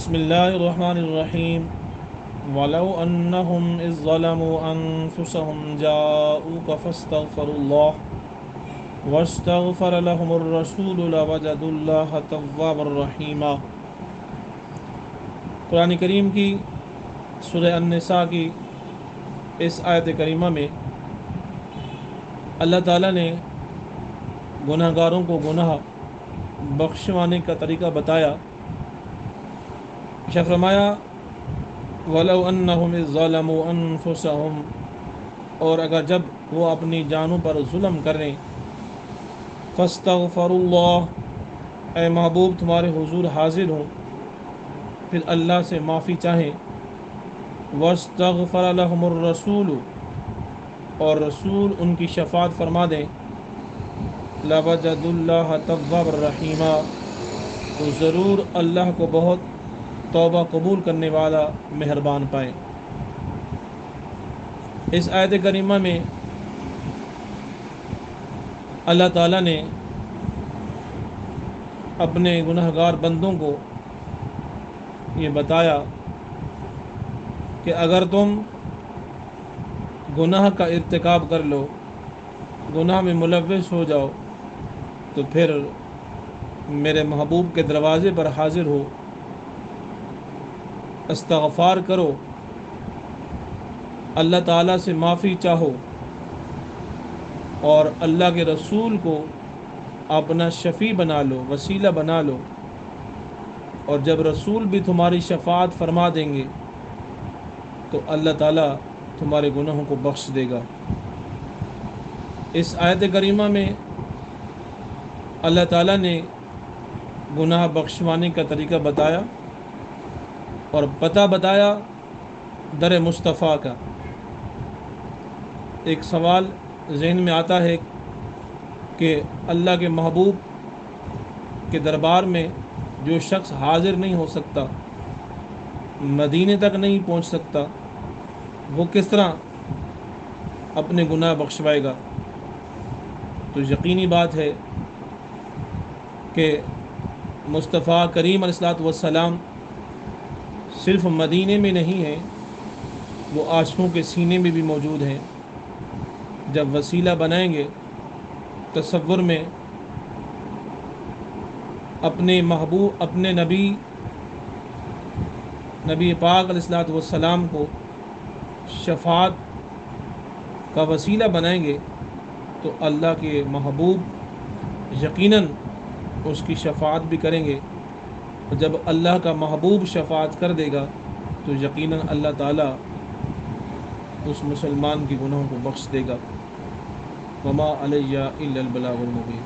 بسم اللہ الرحمن الرحیم ولو انہم اذ ظلموا انفسهم جاءوک فاستغفروا اللہ واستغفر لهم الرسول لوجدوا اللہ توابا رحیما۔ قرآن کریم کی سورہ النساء کی اس آیت کریمہ میں اللہ تعالیٰ نے گناہ گاروں کو گناہ بخشوانے کا طریقہ بتایا۔ فرمایا وَلَوْ أَنَّهُمْ إِذْ ظَلَمُوا أَنفُسَهُمْ، اور اگر جب وہ اپنی جانوں پر ظلم کریں، فَاسْتَغْفَرُوا اللَّهَ، اے محبوب تمہارے حضور حاضر ہوں، پھر اللہ سے معافی چاہیں، وَاسْتَغْفَرَ لَهُمُ الرَّسُولُ، اور رسول ان کی شفاعت فرما دیں، لَوَجَدُوا اللَّهَ تَوَّابًا رَحِيمًا، تو ضرور اللہ کو بہت توبہ قبول کرنے والا مہربان پائیں۔ اس آیت کریمہ میں اللہ تعالیٰ نے اپنے گناہ گار بندوں کو یہ بتایا کہ اگر تم گناہ کا ارتکاب کر لو، گناہ میں ملوث ہو جاؤ، تو پھر میرے محبوب کے دروازے پر حاضر ہو، استغفار کرو، اللہ تعالیٰ سے معافی چاہو، اور اللہ کے رسول کو اپنا شفیع بنا لو، وسیلہ بنا لو، اور جب رسول بھی تمہاری شفاعت فرما دیں گے تو اللہ تعالیٰ تمہارے گناہوں کو بخش دے گا۔ اس آیت کریمہ میں اللہ تعالیٰ نے گناہ بخشوانے کا طریقہ بتایا اور پتہ بتایا در مصطفیٰ کا۔ ایک سوال ذہن میں آتا ہے کہ اللہ کے محبوب کے دربار میں جو شخص حاضر نہیں ہو سکتا، مدینے تک نہیں پہنچ سکتا، وہ کس طرح اپنے گناہ بخشوائے گا؟ تو یقینی بات ہے کہ مصطفیٰ کریم علیہ السلام صرف مدینے میں نہیں ہیں، وہ عاشقوں کے سینے میں بھی موجود ہیں۔ جب وسیلہ بنائیں گے تصور میں اپنے محبوب، اپنے نبی پاک علیہ السلام کو شفاعت کا وسیلہ بنائیں گے تو اللہ کے محبوب یقیناً اس کی شفاعت بھی کریں گے، اور جب اللہ کا محبوب شفاعت کر دے گا تو یقیناً اللہ تعالیٰ اس مسلمان کے گناہوں کو بخش دے گا۔ وما علیہ الا البلاغ المبین۔